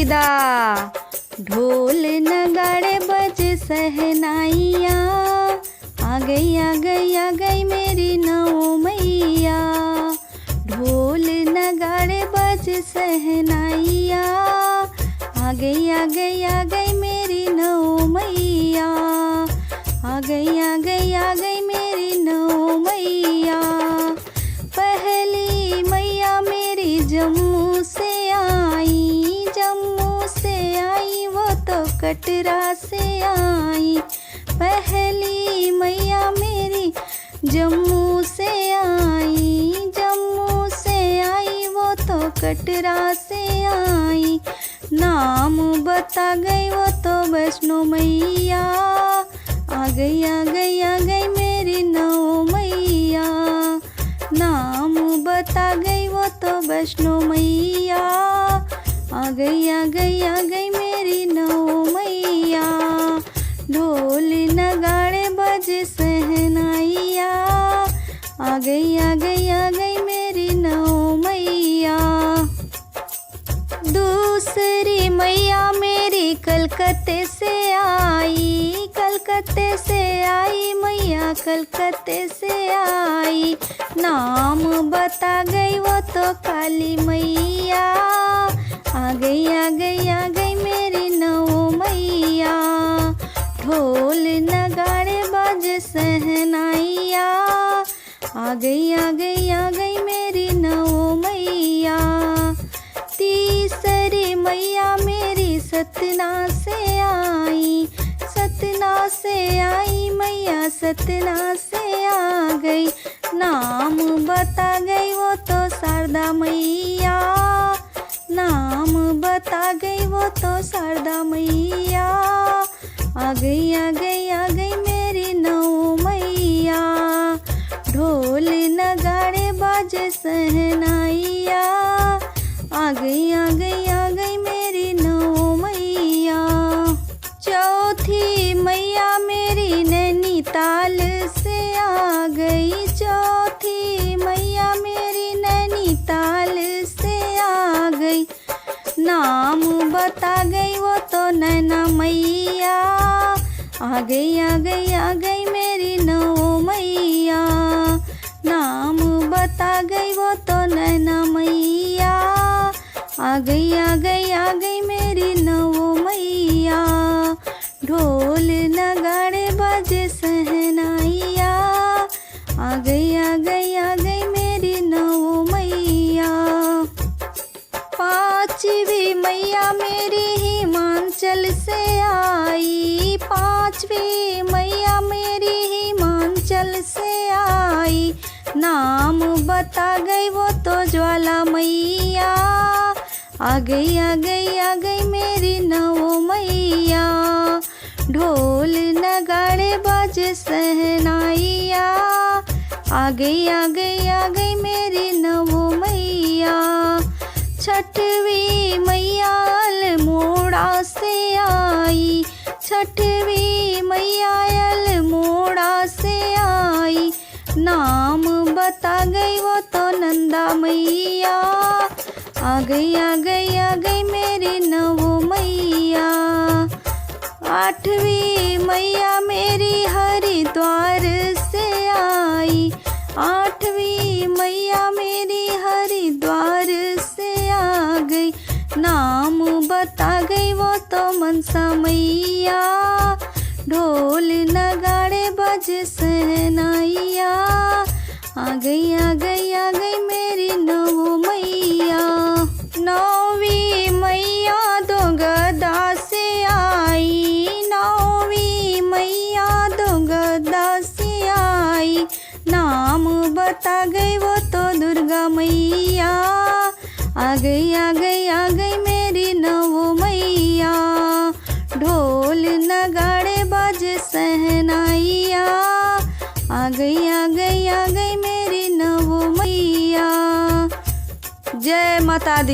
विदा। ढोल नगाड़े बज सहनाइया, आ गई मेरी नौ मैया। ढोल नगाड़े बज सहनाइया, आ गई मेरी नौ मैया। आ गई मेरी नौ मैया। पहली मैया मेरी जम्मू से आई, जम्मू से आई वो तो कटरा से आई। पहली मैया मेरी जम्मू से आई, जम्मू से आई वो तो कटरा से आई। नाम बता गई वो तो वैष्णो मैया। आ गई मेरी नौ मैया। नाम बता गई वो तो वैष्णो मैया। आ गई मेरी नौ मैया। ढोल नगाड़े बज सहनाइया, आ गई मेरी नौ मैया। दूसरी मैया मेरी कलकत्ते से आई, कलकत्ते से आई मैया, कलकत्ते से आई। नाम बता गई वो तो काली मैया। आ गई मेरी नौ मैया। ढोल नगाड़े बज सहनाइया, आ गई मेरी नौ मैया। तीसरी मैया मेरी सतना से आई, सतना से आई मैया, सतना से आ गई। नाम बता गई वो तो शारदा मैया। नाम बता गई वो तो शारदा मैया। आ गई मेरी नौ मैया। ढोल नगाड़े बाजे सहनाइया, आ गई मेरी नौ मैया। चौथी मैया मेरी नैनीताल से आ गई, चौथी मैया मेरी नैनीताल से आ गई। नाम बता गई वो तो नैना मैया। आ गई मेरी नौ मैया। नाम बता गई वो तो नैना मैया। आ गई मेरी नौ मैया। ढोल नगाड़े बजे सहनाइया, आ गई मेरी नौ मैया। पांचवी मैया मेरी हिमाचल से आई, पांचवी मैया मेरी हिमाचल से आई। नाम बता गई वो तो ज्वाला मैया। आ गई मेरी नौ मैया। ढोल नगाड़े बाजे सहनाइया, आ गई मेरी नौ मैया। छठवीं मैया अल्मोड़ा से आई, छठवीं मैया अल्मोड़ा से आई। नाम बता गई वो तो नंदा मैया। आ गई मेरी नौ मैया। आठवीं मैया मेरी हरिद्वार से आई, आठवीं मैया मेरी हरिद्वार से आ गई। नाम बता गई वो तो मनसा मैया। ढोल नगाड़े बजे सहनाइया, आ गई मेरी नौ मैया। नौवीं मैया दो गदा से आई, नौवीं मैया दो गदा से आई। नाम बता गई वो तो दुर्गा मैया। आ गई मेरी नौ मैया। ढोल नगाड़े बजे सहनाइया, आ गई मेरी नौ मैया। जय माता दी।